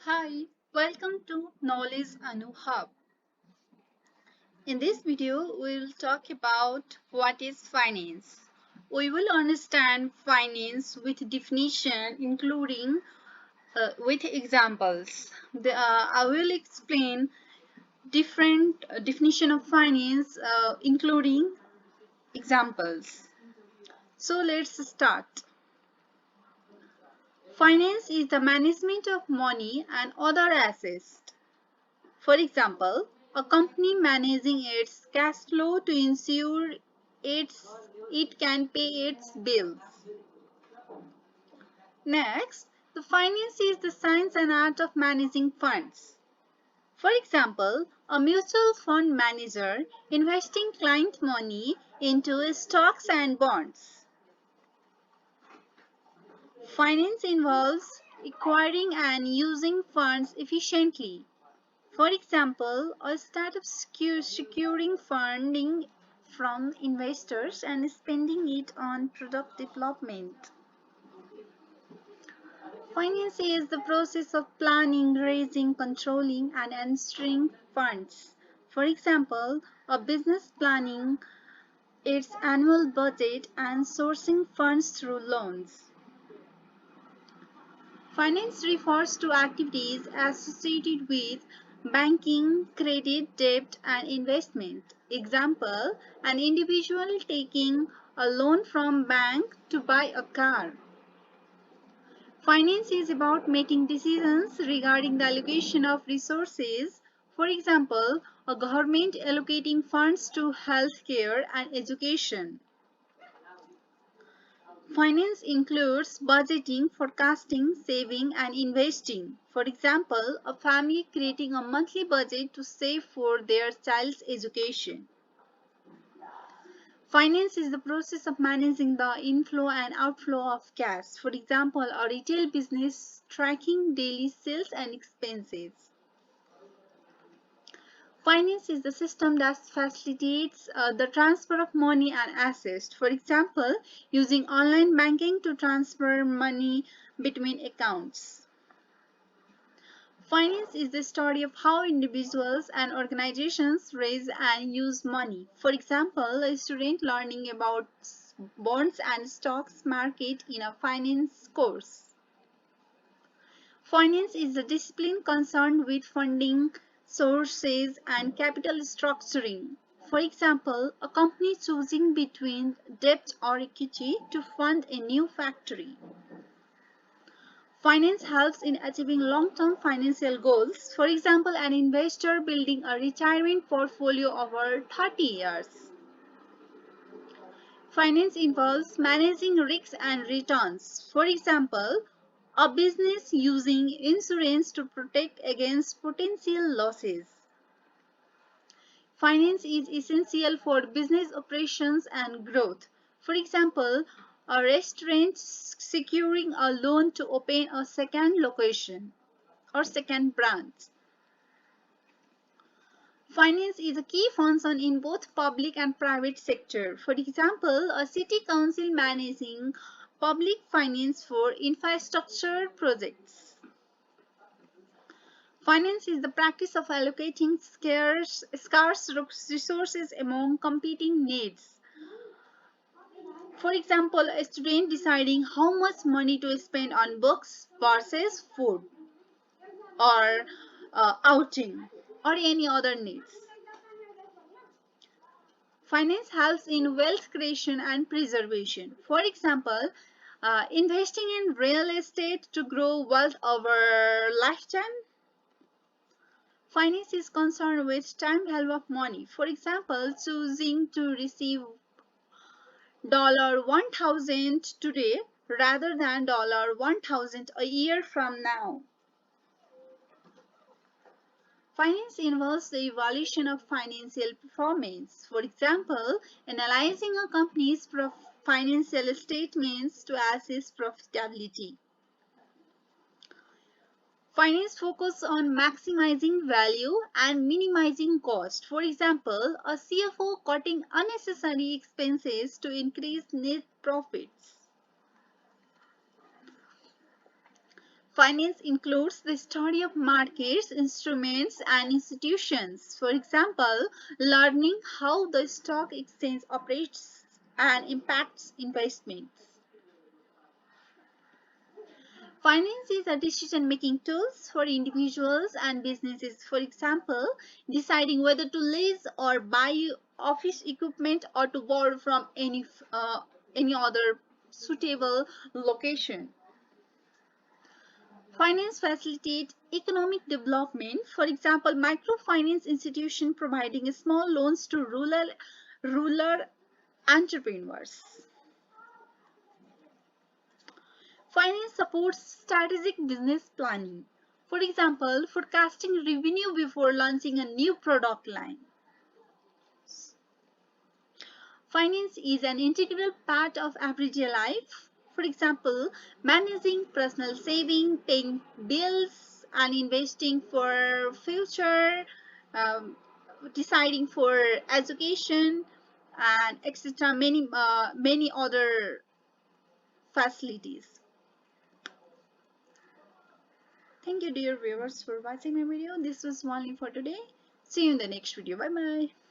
Hi, welcome to Knowledge Anu Hub. In this video, we will talk about what is finance. We will understand finance with definition, including with examples. I will explain different definition of finance, including examples. So let's start. Finance is the management of money and other assets. For example, a company managing its cash flow to ensure it can pay its bills. Next, the finance is the science and art of managing funds. For example, a mutual fund manager investing client money into stocks and bonds. Finance involves acquiring and using funds efficiently. For example, a startup securing funding from investors and spending it on product development. Finance is the process of planning, raising, controlling, and administering funds. For example, a business planning its annual budget and sourcing funds through loans. Finance refers to activities associated with banking, credit, debt, and investment. Example, an individual taking a loan from bank to buy a car. Finance is about making decisions regarding the allocation of resources. For example, a government allocating funds to healthcare and education. Finance includes budgeting, forecasting, saving, and investing. For example, a family creating a monthly budget to save for their child's education. Finance is the process of managing the inflow and outflow of cash. For example, a retail business tracking daily sales and expenses. Finance is the system that facilitates the transfer of money and assets. For example, using online banking to transfer money between accounts. Finance is the story of how individuals and organizations raise and use money. For example, a student learning about bonds and stocks market in a finance course. Finance is the discipline concerned with funding sources and capital structuring. For example, a company choosing between debt or equity to fund a new factory. Finance helps in achieving long-term financial goals. For example, an investor building a retirement portfolio over 30 years. Finance involves managing risks and returns. For example, a business using insurance to protect against potential losses. Finance is essential for business operations and growth. For example, a restaurant securing a loan to open a second location or second branch. Finance is a key function in both public and private sector. For example, a city council managing public finance for infrastructure projects. Finance is the practice of allocating scarce resources among competing needs. For example, a student deciding how much money to spend on books versus food or outing or any other needs. Finance helps in wealth creation and preservation. For example, investing in real estate to grow wealth over lifetime. Finance is concerned with time value of money. For example, choosing to receive $1,000 today rather than $1,000 a year from now. Finance involves the evaluation of financial performance. For example, analyzing a company's financial statements to assess profitability. Finance focuses on maximizing value and minimizing cost. For example, a CFO cutting unnecessary expenses to increase net profits. Finance includes the study of markets, instruments, and institutions. For example, learning how the stock exchange operates and impacts investments. Finance is a decision-making tools for individuals and businesses. For example, deciding whether to lease or buy office equipment or to borrow from any other suitable location. Finance facilitate economic development. For example, microfinance institution providing small loans to rural entrepreneurs. Finance supports strategic business planning. For example, forecasting revenue before launching a new product line. Finance is an integral part of everyday life. For example, managing personal saving, paying bills, and investing for future, um, deciding for education, and etc. Many other facilities. Thank you, dear viewers, for watching my video. This was only for today. See you in the next video. Bye bye.